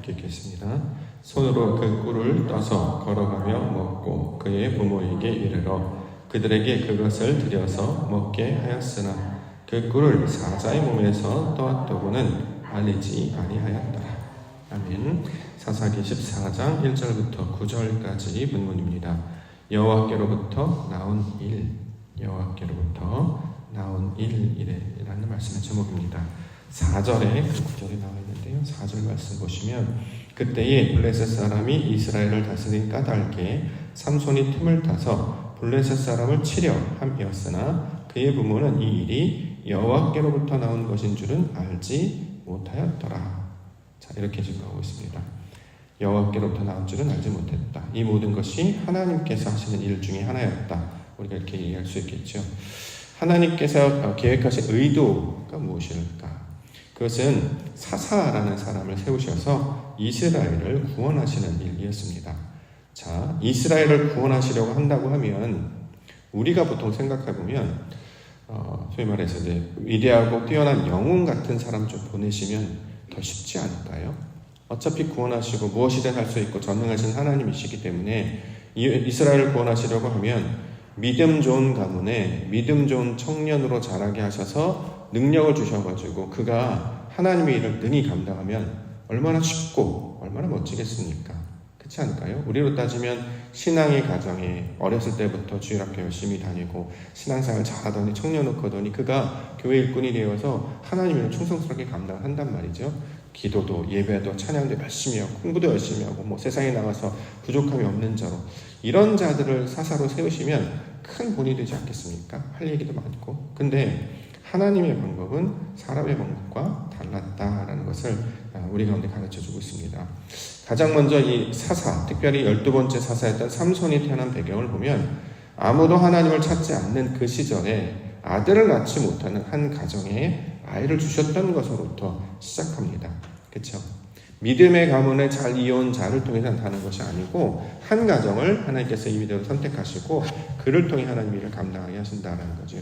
이렇게 읽겠습니다. 손으로 그 꿀을 떠서 걸어가며 먹고 그의 부모에게 이르러 그들에게 그것을 들여서 먹게 하였으나 그 꿀을 사자의 몸에서 떠왔다고는 알리지 아니하였더라. 아멘. 사사기 14장 1절부터 9절까지 본문입니다. 여호와께로부터 나온 일, 여호와께로부터 나온 일이라는 말씀의 제목입니다. 4절에 그 구절이 나와 있는데요. 4절 말씀 보시면 그때에 블레셋 사람이 이스라엘을 다스린 까닭에 삼손이 틈을 타서 블레셋 사람을 치려 함이었으나 그의 부모는 이 일이 여호와께로부터 나온 것인 줄은 알지 못하였더라. 자, 이렇게 증거하고 있습니다. 여호와께로부터 나온 줄은 알지 못했다. 이 모든 것이 하나님께서 하시는 일 중에 하나였다. 우리가 이렇게 얘기할 수 있겠죠. 하나님께서 계획하신 의도가 무엇일까? 그것은 사사라는 사람을 세우셔서 이스라엘을 구원하시는 일이었습니다. 자, 이스라엘을 구원하시려고 한다고 하면 우리가 보통 생각해보면 소위 말해서 이제 위대하고 뛰어난 영웅 같은 사람 좀 보내시면 더 쉽지 않을까요? 어차피 구원하시고 무엇이든 할 수 있고 전능하신 하나님이시기 때문에 이스라엘을 구원하시려고 하면 믿음 좋은 가문에 믿음 좋은 청년으로 자라게 하셔서 능력을 주셔가지고 그가 하나님의 일을 능히 감당하면 얼마나 쉽고 얼마나 멋지겠습니까? 그렇지 않을까요? 우리로 따지면 신앙의 가정에 어렸을 때부터 주일학교 열심히 다니고 신앙생활 잘하더니 청년 놓고더니 그가 교회 일꾼이 되어서 하나님의 일을 충성스럽게 감당한단 말이죠. 기도도 예배도 찬양도 열심히 하고 공부도 열심히 하고 뭐 세상에 나가서 부족함이 없는 자로 이런 자들을 사사로 세우시면 큰 본이 되지 않겠습니까? 할 얘기도 많고. 근데 하나님의 방법은 사람의 방법과 달랐다라는 것을 우리 가운데 가르쳐주고 있습니다. 가장 먼저 이 사사, 특별히 12번째 사사였던 삼손이 태어난 배경을 보면 아무도 하나님을 찾지 않는 그 시절에 아들을 낳지 못하는 한 가정에 아이를 주셨던 것으로부터 시작합니다. 그렇죠? 믿음의 가문에 잘 이어온 자를 통해서 나타나는 것이 아니고 한 가정을 하나님께서 이미대로 선택하시고 그를 통해 하나님 일을 감당하게 하신다는 거죠.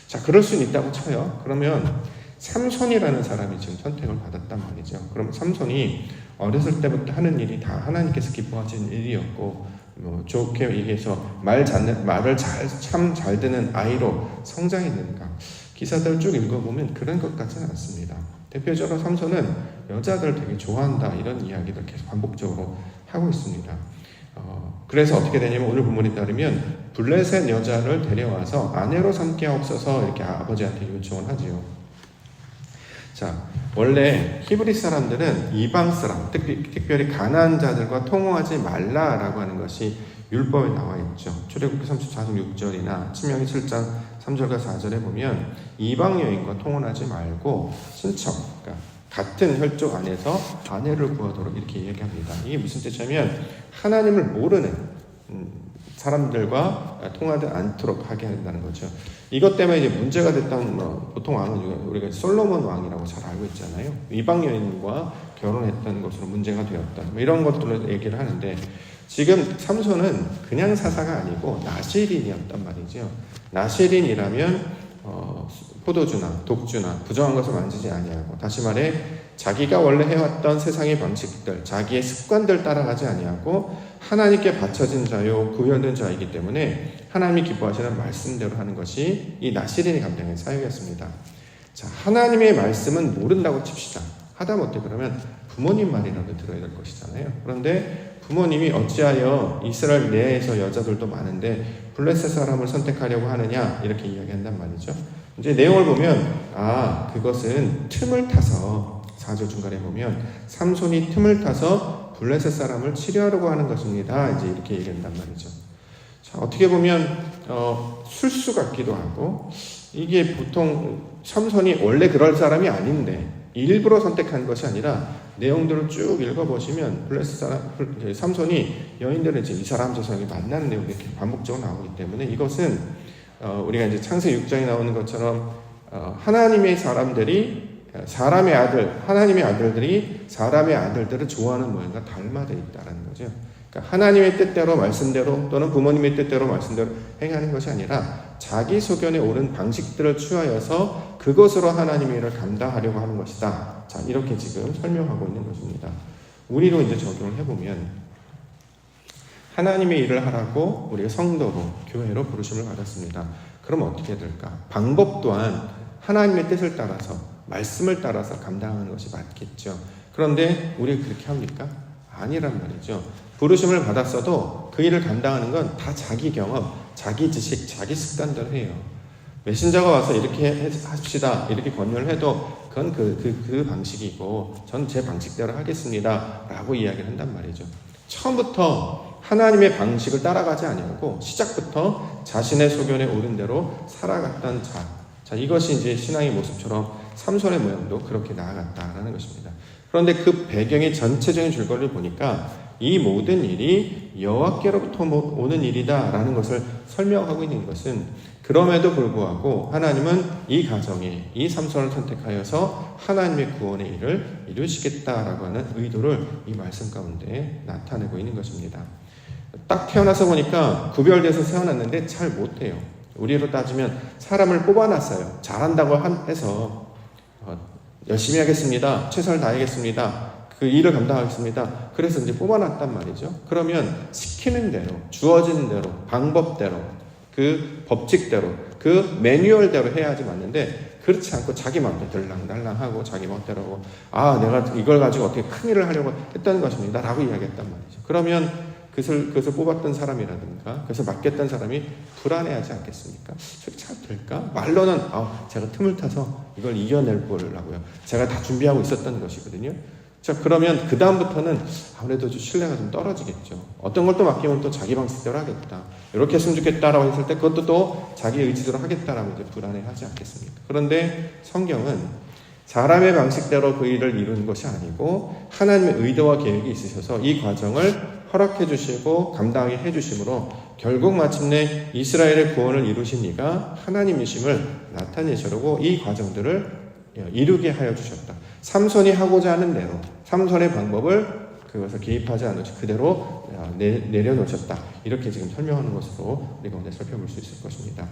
자, 그럴 수는 있다고 쳐요. 그러면 삼손이라는 사람이 지금 선택을 받았단 말이죠. 그럼 삼손이 어렸을 때부터 하는 일이 다 하나님께서 기뻐하시는 일이었고, 뭐 좋게 얘기해서 말을 참 잘 듣는 아이로 성장했는가? 기사들 쭉 읽어보면 그런 것 같지는 않습니다. 대표적으로 삼손은 여자들 되게 좋아한다 이런 이야기들 계속 반복적으로 하고 있습니다. 그래서 어떻게 되냐면 오늘 본문에 따르면 블레셋 여자를 데려와서 아내로 삼게 하옵소서 이렇게 아버지한테 요청을 하지요. 자, 원래 히브리 사람들은 이방 사람, 특별히 가나안 자들과 통호하지 말라라고 하는 것이 율법에 나와 있죠. 출애굽기 34장 6절이나 신명기 7장 3절과 4절에 보면 이방 여인과 통혼하지 말고 친척, 그러니까 같은 혈족 안에서 아내를 구하도록 이렇게 얘기합니다. 이게 무슨 뜻이냐면 하나님을 모르는 사람들과 통하지 않도록 하게 한다는 거죠. 이것 때문에 이제 문제가 됐던 보통 왕은 우리가 솔로몬 왕이라고 잘 알고 있잖아요. 이방 여인과 결혼했던 것으로 문제가 되었다. 이런 것들을 얘기를 하는데 지금 삼손은 그냥 사사가 아니고 나실인이었단 말이죠. 나실인이라면 포도주나 독주나 부정한 것을 만지지 아니하고, 다시 말해 자기가 원래 해왔던 세상의 방식들, 자기의 습관들 따라가지 아니하고 하나님께 바쳐진 자요 구별된 자이기 때문에 하나님이 기뻐하시는 말씀대로 하는 것이 이 나실인이 감당한 사역이었습니다. 자, 하나님의 말씀은 모른다고 칩시다. 하다못해 그러면 부모님 말이라도 들어야 될 것이잖아요. 그런데 부모님이 어찌하여 이스라엘 내에서 여자들도 많은데 블레셋 사람을 선택하려고 하느냐 이렇게 이야기한단 말이죠. 이제 내용을 보면 그것은 틈을 타서 4절 중간에 보면 삼손이 틈을 타서 블레셋 사람을 치료하려고 하는 것입니다. 이제 이렇게 얘기한단 말이죠. 자, 어떻게 보면 술수 같기도 하고, 이게 보통 삼손이 원래 그럴 사람이 아닌데 일부러 선택한 것이 아니라 내용들을 쭉 읽어보시면 블레셋 사람, 삼손이 여인들을 이제 이 사람 저 사람이 만나는 내용이 이렇게 반복적으로 나오기 때문에 이것은 우리가 이제 창세기 6장에 나오는 것처럼 하나님의 사람들이 사람의 아들, 하나님의 아들들이 사람의 아들들을 좋아하는 모양과 닮아져 있다는 거죠. 그러니까 하나님의 뜻대로 말씀대로 또는 부모님의 뜻대로 말씀대로 행하는 것이 아니라 자기 소견에 옳은 방식들을 취하여서 그것으로 하나님의 일을 감당하려고 하는 것이다. 자, 이렇게 지금 설명하고 있는 것입니다. 우리로 이제 적용을 해보면 하나님의 일을 하라고 우리가 성도로 교회로 부르심을 받았습니다. 그럼 어떻게 될까? 방법 또한 하나님의 뜻을 따라서 말씀을 따라서 감당하는 것이 맞겠죠. 그런데 우리가 그렇게 합니까? 아니란 말이죠. 부르심을 받았어도 그 일을 감당하는 건 다 자기 경험, 자기 지식, 자기 습관대로 해요. 메신저가 와서 이렇게 합시다 이렇게 권유를 해도 그건 그 방식이고 전 제 방식대로 하겠습니다 라고 이야기를 한단 말이죠. 처음부터 하나님의 방식을 따라가지 아니하고 시작부터 자신의 소견에 오른 대로 살아갔던 자, 이것이 이제 신앙의 모습처럼 삼손의 모양도 그렇게 나아갔다라는 것입니다. 그런데 그 배경의 전체적인 줄거리를 보니까 이 모든 일이 여호와께로부터 오는 일이다라는 것을 설명하고 있는 것은, 그럼에도 불구하고 하나님은 이 가정에 이 삼손을 선택하여서 하나님의 구원의 일을 이루시겠다라고 하는 의도를 이 말씀 가운데 나타내고 있는 것입니다. 딱 태어나서 보니까 구별돼서 태어났는데 잘 못해요. 우리로 따지면 사람을 뽑아놨어요. 잘한다고 해서 열심히 하겠습니다. 최선을 다하겠습니다. 그 일을 감당하겠습니다. 그래서 이제 뽑아놨단 말이죠. 그러면 시키는 대로, 주어지는 대로, 방법대로, 그 법칙대로, 그 매뉴얼대로 해야지 맞는데, 그렇지 않고 자기 마음대로 들랑달랑하고 자기 마음대로 하고, 내가 이걸 가지고 어떻게 큰 일을 하려고 했다는 것입니다 라고 이야기했단 말이죠. 그러면 그것을 뽑았던 사람이라든가 그것을 맡겼던 사람이 불안해하지 않겠습니까? 저게 잘 될까? 말로는 제가 틈을 타서 이걸 이겨낼 거라고요. 제가 다 준비하고 있었던 것이거든요. 자, 그러면 그 다음부터는 아무래도 좀 신뢰가 좀 떨어지겠죠. 어떤 걸 또 맡기면 또 자기 방식대로 하겠다, 이렇게 했으면 좋겠다라고 했을 때 그것도 또 자기 의지대로 하겠다라고 이제 불안해하지 않겠습니까? 그런데 성경은 사람의 방식대로 그 일을 이루는 것이 아니고 하나님의 의도와 계획이 있으셔서 이 과정을 허락해 주시고 감당하게 해 주심으로 결국 마침내 이스라엘의 구원을 이루신 이가 하나님이심을 나타내시려고 이 과정들을 이루게 하여 주셨다. 삼손이 하고자 하는 대로, 삼손의 방법을 그것을 개입하지 않으시 그대로 내려놓으셨다. 이렇게 지금 설명하는 것으로 우리가 오늘 살펴볼 수 있을 것입니다.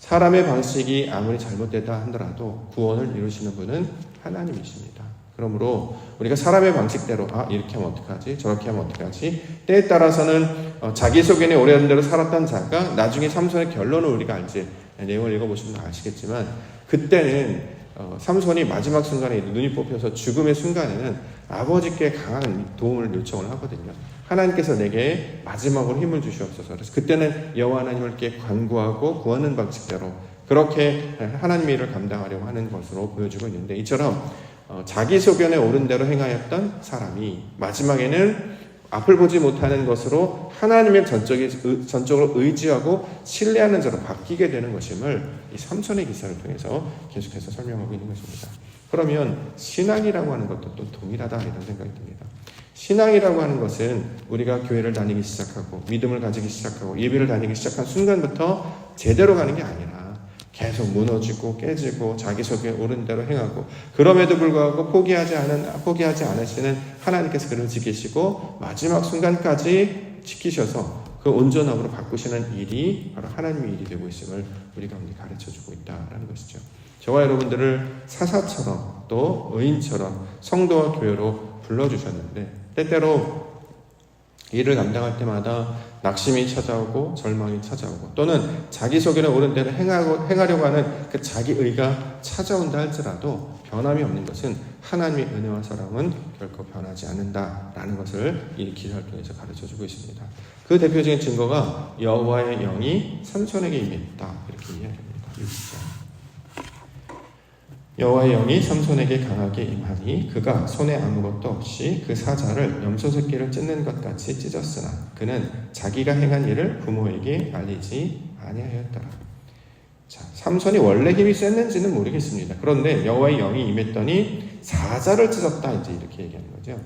사람의 방식이 아무리 잘못되다 하더라도 구원을 이루시는 분은 하나님이십니다. 그러므로 우리가 사람의 방식대로 이렇게 하면 어떡하지? 저렇게 하면 어떡하지? 때에 따라서는 자기 소견에 오래된 대로 살았던 자가 나중에 삼손의 결론을 우리가 알지, 내용을 읽어보시면 아시겠지만, 그때는 삼손이 마지막 순간에 눈이 뽑혀서 죽음의 순간에는 아버지께 강한 도움을 요청을 하거든요. 하나님께서 내게 마지막으로 힘을 주시옵소서. 그래서 그때는 여호와 하나님께 간구하고 구하는 방식대로 그렇게 하나님의 일을 감당하려고 하는 것으로 보여주고 있는데, 이처럼 자기 소견에 옳은 대로 행하였던 사람이 마지막에는 앞을 보지 못하는 것으로 하나님을 전적으로 의지하고 신뢰하는 자로 바뀌게 되는 것임을 이 삼손의 기사를 통해서 계속해서 설명하고 있는 것입니다. 그러면 신앙이라고 하는 것도 또 동일하다 이런 생각이 듭니다. 신앙이라고 하는 것은 우리가 교회를 다니기 시작하고 믿음을 가지기 시작하고 예배를 다니기 시작한 순간부터 제대로 가는 게 아니라 계속 무너지고 깨지고 자기 속에 옳은 대로 행하고, 그럼에도 불구하고 포기하지 않으시는 하나님께서 그를 지키시고 마지막 순간까지 지키셔서 그 온전함으로 바꾸시는 일이 바로 하나님의 일이 되고 있음을 우리가 가르쳐주고 있다는 것이죠. 저와 여러분들을 사사처럼 또 의인처럼 성도와 교회로 불러주셨는데, 때때로 일을 감당할 때마다 낙심이 찾아오고 절망이 찾아오고, 또는 자기 소견에 옳은 대로 행하려고 하는 그 자기 의가 찾아온다 할지라도 변함이 없는 것은 하나님의 은혜와 사랑은 결코 변하지 않는다라는 것을 이 기사를 통해서 가르쳐주고 있습니다. 그 대표적인 증거가 여호와의 영이 삼손에게 임했다, 이렇게 이야기합니다. 6절. 여호와의 영이 삼손에게 강하게 임하니 그가 손에 아무것도 없이 그 사자를 염소 새끼를 찢는 것 같이 찢었으나 그는 자기가 행한 일을 부모에게 알리지 아니하였더라. 자, 삼손이 원래 힘이 셌는지는 모르겠습니다. 그런데 여호와의 영이 임했더니 사자를 찢었다, 이제 이렇게 얘기하는 거죠.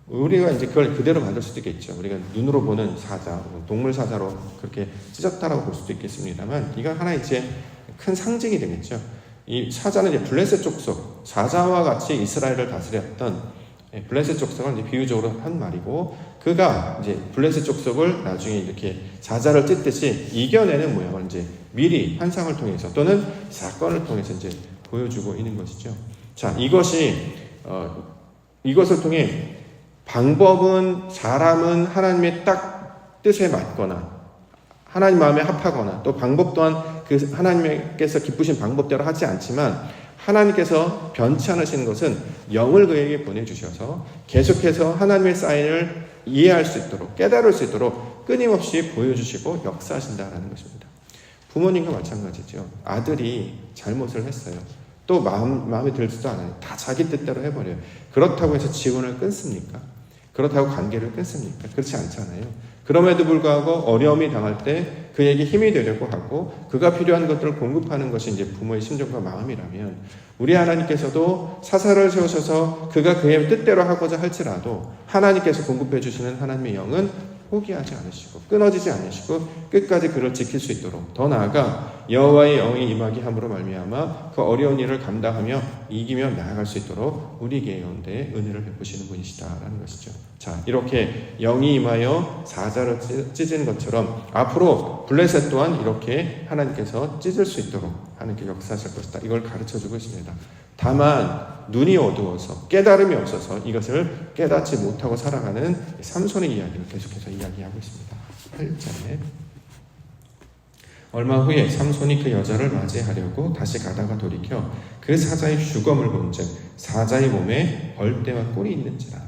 우리가 이제 그걸 그대로 받을 수도 있겠죠. 우리가 눈으로 보는 사자, 동물 사자로 그렇게 찢었다라고 볼 수도 있겠습니다만, 이건 하나의 이제 큰 상징이 되겠죠. 이 사자는 이제 블레셋 족속, 사자와 같이 이스라엘을 다스렸던 블레셋 족속을 이제 비유적으로 한 말이고, 그가 이제 블레셋 족속을 나중에 이렇게 사자를 찢듯이 이겨내는 모양을 이제 미리 환상을 통해서 또는 사건을 통해서 이제 보여주고 있는 것이죠. 자, 이것을 통해 방법은 사람은 하나님의 딱 뜻에 맞거나 하나님 마음에 합하거나 또 방법 또한 그 하나님께서 기쁘신 방법대로 하지 않지만 하나님께서 변치 않으시는 것은 영을 그에게 보내주셔서 계속해서 하나님의 사인을 이해할 수 있도록 깨달을 수 있도록 끊임없이 보여주시고 역사하신다는 것입니다. 부모님과 마찬가지죠. 아들이 잘못을 했어요. 또 마음에 들지도 않아요. 다 자기 뜻대로 해버려요. 그렇다고 해서 지원을 끊습니까? 그렇다고 관계를 끊습니까? 그렇지 않잖아요. 그럼에도 불구하고 어려움이 당할 때 그에게 힘이 되려고 하고 그가 필요한 것들을 공급하는 것이 이제 부모의 심정과 마음이라면 우리 하나님께서도 사사를 세우셔서 그가 그의 뜻대로 하고자 할지라도 하나님께서 공급해 주시는 하나님의 영은 포기하지 않으시고 끊어지지 않으시고 끝까지 그를 지킬 수 있도록 더 나아가 여호와의 영이 임하게 함으로 말미암아 그 어려운 일을 감당하며 이기며 나아갈 수 있도록 우리 가운데 은혜를 베푸시는 분이시다라는 것이죠. 자, 이렇게 영이 임하여 사자를 찢은 것처럼 앞으로 블레셋 또한 이렇게 하나님께서 찢을 수 있도록 하나님께 역사하실 것이다. 이걸 가르쳐주고 있습니다. 다만 눈이 어두워서 깨달음이 없어서 이것을 깨닫지 못하고 살아가는 삼손의 이야기를 계속해서 이야기하고 있습니다. 8절에 얼마 후에 삼손이 그 여자를 맞이하려고 다시 가다가 돌이켜 그 사자의 휴검을 본즉 사자의 몸에 벌떼와 꿀이 있는지라.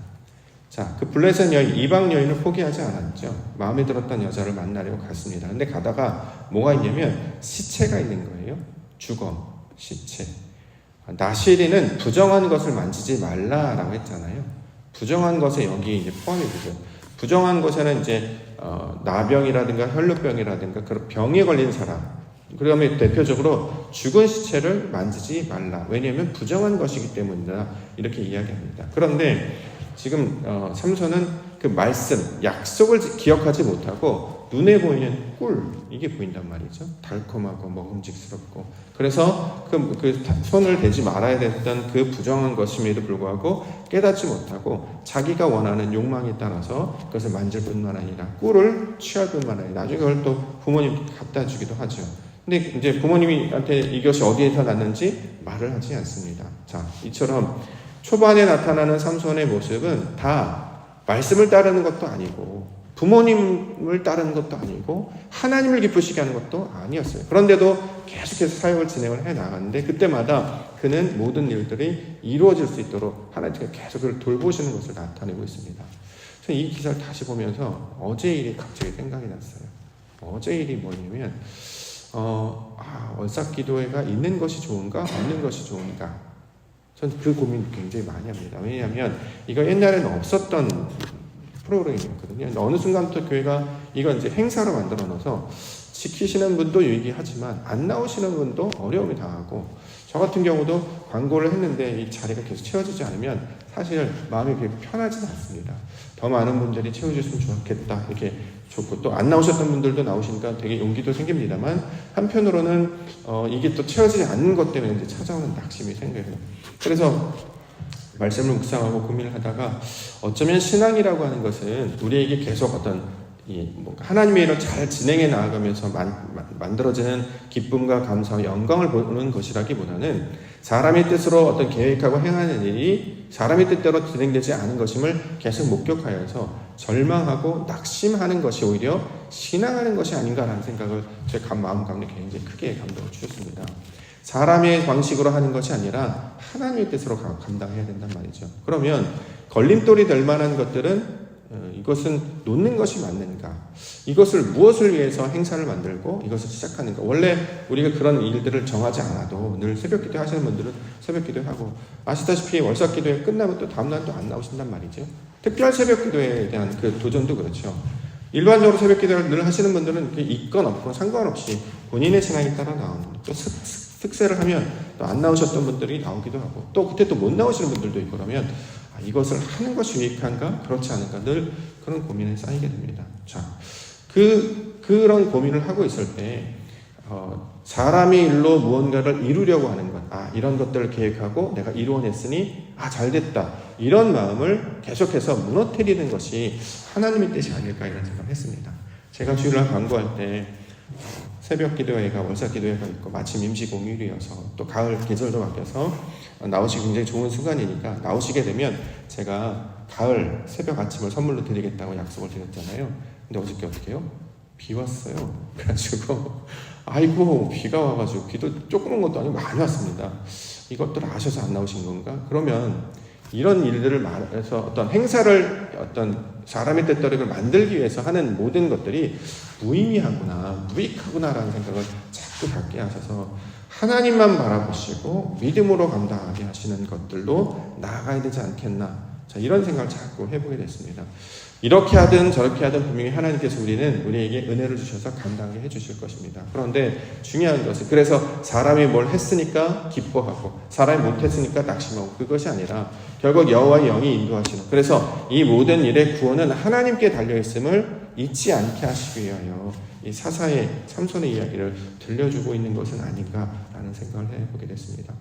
자, 그 블레셋 여인, 이방 여인을 포기하지 않았죠. 마음에 들었던 여자를 만나려고 갔습니다. 근데 가다가 뭐가 있냐면 시체가 있는 거예요. 주검, 시체. 나시리는 부정한 것을 만지지 말라라고 했잖아요. 부정한 것에 여기 이제 포함이 되죠. 부정한 것에는 이제 나병이라든가 혈루병이라든가 그런 병에 걸린 사람. 그러면 대표적으로 죽은 시체를 만지지 말라. 왜냐하면 부정한 것이기 때문이다. 이렇게 이야기합니다. 그런데 지금 삼손은 그 말씀, 약속을 기억하지 못하고 눈에 보이는 꿀, 이게 보인단 말이죠. 달콤하고 먹음직스럽고. 그래서 그 손을 대지 말아야 됐던 그 부정한 것임에도 불구하고 깨닫지 못하고 자기가 원하는 욕망에 따라서 그것을 만질 뿐만 아니라 꿀을 취할 뿐만 아니라 나중에 그걸 또 부모님께 갖다 주기도 하죠. 근데 이제 부모님한테 이것이 어디에서 났는지 말을 하지 않습니다. 자, 이처럼 초반에 나타나는 삼손의 모습은 다 말씀을 따르는 것도 아니고 부모님을 따르는 것도 아니고 하나님을 기쁘시게 하는 것도 아니었어요. 그런데도 계속해서 사역을 진행을 해나가는데 그때마다 그는 모든 일들이 이루어질 수 있도록 하나님께서 계속 그를 돌보시는 것을 나타내고 있습니다. 저는 이 기사를 다시 보면서 어제 일이 갑자기 생각이 났어요. 어제 일이 뭐냐면 월삭기도회가 있는 것이 좋은가 없는 것이 좋은가, 전 그 고민 굉장히 많이 합니다. 왜냐하면 이거 옛날에는 없었던 프로그램이었거든요. 어느 순간부터 교회가 이건 이제 행사로 만들어 놔서 지키시는 분도 유익하지만 안 나오시는 분도 어려움이 당하고, 저 같은 경우도 광고를 했는데 이 자리가 계속 채워지지 않으면 사실 마음이 그렇게 편하지는 않습니다. 더 많은 분들이 채워주셨으면 좋겠다 이렇게 좋고, 또 안 나오셨던 분들도 나오시니까 되게 용기도 생깁니다만, 한편으로는 이게 또 채워지지 않는 것 때문에 이제 찾아오는 낙심이 생겨요. 그래서 말씀을 묵상하고 고민을 하다가 어쩌면 신앙이라고 하는 것은 우리에게 계속 어떤 하나님의 일을 잘 진행해 나아가면서 만들어지는 기쁨과 감사와 영광을 보는 것이라기보다는 사람의 뜻으로 어떤 계획하고 행하는 일이 사람의 뜻대로 진행되지 않은 것임을 계속 목격하여서 절망하고 낙심하는 것이 오히려 신앙하는 것이 아닌가라는 생각을 제 마음 가운데 굉장히 크게 감동을 주셨습니다. 사람의 방식으로 하는 것이 아니라 하나님의 뜻으로 감당해야 된단 말이죠. 그러면 걸림돌이 될 만한 것들은 이것은 놓는 것이 맞는가? 이것을 무엇을 위해서 행사를 만들고 이것을 시작하는가? 원래 우리가 그런 일들을 정하지 않아도 늘 새벽기도 하시는 분들은 새벽기도 하고, 아시다시피 월삭기도회 끝나면 또 다음날 또 안 나오신단 말이죠. 특별 새벽기도에 대한 그 도전도 그렇죠. 일반적으로 새벽기도를 늘 하시는 분들은 있건 없건 상관없이 본인의 신앙에 따라 나오는, 또 특세를 하면 또 안 나오셨던 분들이 나오기도 하고, 또 그때 또 못 나오시는 분들도 있고, 그러면 이것을 하는 것이 유익한가? 그렇지 않은가? 늘 그런 고민에 쌓이게 됩니다. 자, 그런 고민을 하고 있을 때, 사람의 일로 무언가를 이루려고 하는 것, 이런 것들을 계획하고 내가 이루어냈으니, 잘 됐다. 이런 마음을 계속해서 무너뜨리는 것이 하나님의 뜻이 아닐까, 이런 생각을 했습니다. 제가 주일날 광고할 때, 새벽 기도회가 월삭 기도회가 있고 마침 임시 공휴일이어서 또 가을 계절도 바뀌어서 나오시기 굉장히 좋은 순간이니까 나오시게 되면 제가 가을 새벽 아침을 선물로 드리겠다고 약속을 드렸잖아요. 근데 어저께 어떻게 해요? 비 왔어요. 그래가지고 아이고 비가 와가지고 비도 조그만 것도 아니고 많이 왔습니다. 이것들을 아셔서 안 나오신 건가? 그러면 이런 일들을 말해서 어떤 행사를 어떤 사람의 뜻대로 만들기 위해서 하는 모든 것들이 무의미하구나, 무익하구나라는 생각을 자꾸 갖게 하셔서 하나님만 바라보시고 믿음으로 감당하게 하시는 것들로 나아가야 되지 않겠나. 자, 이런 생각을 자꾸 해보게 됐습니다. 이렇게 하든 저렇게 하든 분명히 하나님께서 우리에게 은혜를 주셔서 감당하게 해주실 것입니다. 그런데 중요한 것은 그래서 사람이 뭘 했으니까 기뻐하고 사람이 못했으니까 낙심하고 그것이 아니라 결국 여호와의 영이 인도하시는, 그래서 이 모든 일의 구원은 하나님께 달려있음을 잊지 않게 하시기 위하여 이 사사의 삼손의 이야기를 들려주고 있는 것은 아닌가라는 생각을 해보게 됐습니다.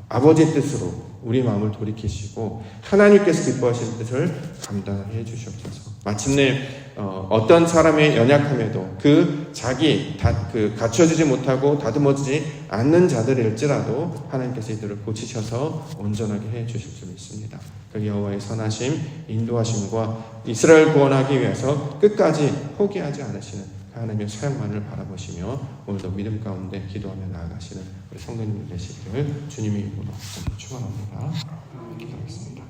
아버지의 뜻으로 우리 마음을 돌이키시고 하나님께서 기뻐하시는 뜻을 감당해 주시옵소서. 마침내 어떤 사람의 연약함에도 자기 갖춰지지 못하고 다듬어지지 않는 자들일지라도 하나님께서 이들을 고치셔서 온전하게 해 주실 수 있습니다. 그 여호와의 선하심, 인도하심과 이스라엘 구원하기 위해서 끝까지 포기하지 않으시는 하나님의 사역만을 바라보시며 오늘도 믿음 가운데 기도하며 나아가시는 우리 성도님들 되시기를 주님의 이름으로 축원합니다. 기도하겠습니다.